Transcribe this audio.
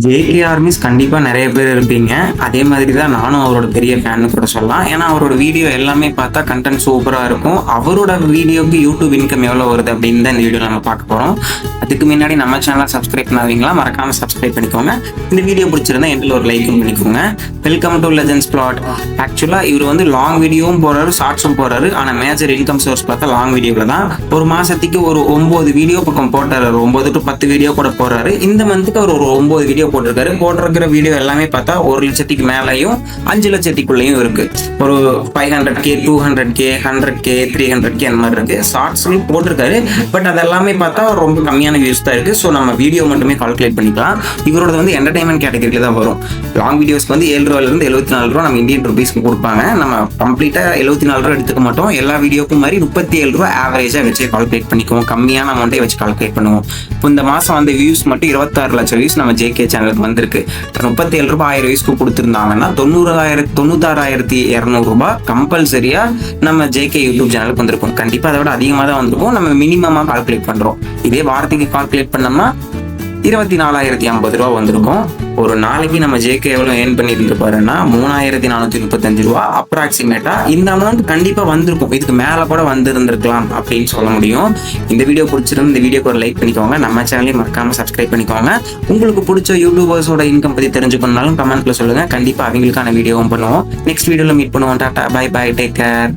JK armies கண்டிப்பா நெறைய பேர் இருப்பீங்க. அதே மாதிரி தான் நானும் அவரோட பெரிய ஃபேன்னு கூட சொல்லலாம். ஏன்னா, அவரோட வீடியோ எல்லாமே பார்த்தா கன்டென்ட் சூப்பரா இருக்கும். அவரோட வீடியோக்கு யூடியூப் இன்கம் எவ்வளோ வருது அப்படின்னு தான் இந்த வீடியோல நம்ம பார்க்க போறோம். அதுக்கு முன்னாடி நம்ம சேனலை சப்ஸ்கிரைப் பண்ணாதீங்களா? மறக்காம சப்ஸ்கிரைப் பண்ணிக்கோங்க. இந்த வீடியோ பிடிச்சிருந்தா எண்டில் ஒரு லைக்கும் பண்ணிக்கோங்க. Welcome to legends plot. ஆக்சுவலா இவர் வந்து லாங் வீடியோவும் போறாரு, ஷார்ட்ஸும் போறாரு. ஆனா மேஜர் இன்கம் சோர்ஸ் பார்த்தா லாங் வீடியோல தான். ஒரு மாசத்துக்கு ஒரு 9 வீடியோ பக்கம் போட்டாரு. 9 to 10 வீடியோ கூட போறாரு. இந்த மந்த்துக்கு அவர் ஒரு 9 வீடியோ போட்டிருக்கிற வீடியோ எல்லாமே பார்த்தா 1 லட்சத்துக்கு மேலேயும் 5 லட்சத்துக்குள்ளேயும் இருக்கு. ஒரு 500K 200K 100K 300K அந்த மாதிரி இருக்கு. ஷார்ட்ஸ்லையும் போட்டிருக்காரு. பட் அதெல்லாமே பார்த்தா ரொம்ப கம்மியான வியூஸ் தான் இருக்கு. ஸோ நம்ம வீடியோ மட்டுமே கால்குலேட் பண்ணிக்கலாம். இவரோட வந்து என்டர்டைன்மெண்ட் கேட்டகரியில தான் வரும். லாங் வீடியோஸ்க்கு வந்து 7 ரூபாயிலிருந்து 74 ரூபா நம்ம இந்தியன் ருபீஸ்க்கு கொடுப்பாங்க. நம்ம கம்ப்ளீட்டா 74 ரூபா எடுத்துக்க மாட்டோம். எல்லா வீடியோக்கும் மாதிரி 37 ரூபா ஆவரேஜா வச்சு கால்குலேட் பண்ணிக்குவோம். கம்மியான அமௌண்ட்டே வச்சு கால்குலேட் பண்ணுவோம். இப்போ இந்த மாசம் வந்து வியூஸ் மட்டும் 26 லட்சம் வியூஸ் நம்ம ஜேகே சேனலுக்கு வந்திருக்கு. 37 ரூபாய் 1000 வியூஸ்க்கு கொடுத்துருந்தாங்கன்னா 96,200 ரூபாய் கம்பல்சரியா நம்ம ஜேகே யூடியூப் சேனலுக்கு வந்திருக்கும். கண்டிப்பா அதை விட அதிகமாக தான் வந்திருக்கும். நம்ம மினிமமா கால்குலேட் பண்றோம். இதே வாரத்துக்கு கால்குலேட் பண்ணோம்னா 24,050 ரூபா வந்திருக்கும். ஒரு நாளைக்கு நம்ம ஜேகே எவ்வளோ ஏர்ன் பண்ணிட்டு இருப்பாருன்னா 3,435 ரூபா அப்ராக்சிமேட்டா. இந்த அமௌண்ட் கண்டிப்பா வந்திருக்கும். இதுக்கு மேல கூட வந்திருந்திருக்கலாம் அப்படின்னு சொல்ல முடியும். இந்த வீடியோ பிடிச்சிருந்து இந்த வீடியோக்கு ஒரு லைக் பண்ணிக்கோங்க. நம்ம சேனலையும் மறக்காம சப்ஸ்கிரைப் பண்ணிக்கோங்க. உங்களுக்கு பிடிச்ச யூடியூபர்ஸோட இன்கம் பத்தி தெரிஞ்சுக்கணும்னாலும் கமெண்ட்ல சொல்லுங்க. கண்டிப்பா அவங்களுக்கான வீடியோவும் பண்ணுவோம். நெக்ஸ்ட் வீடியோல மீட் பண்ணுவோம். Tata bye bye, take care.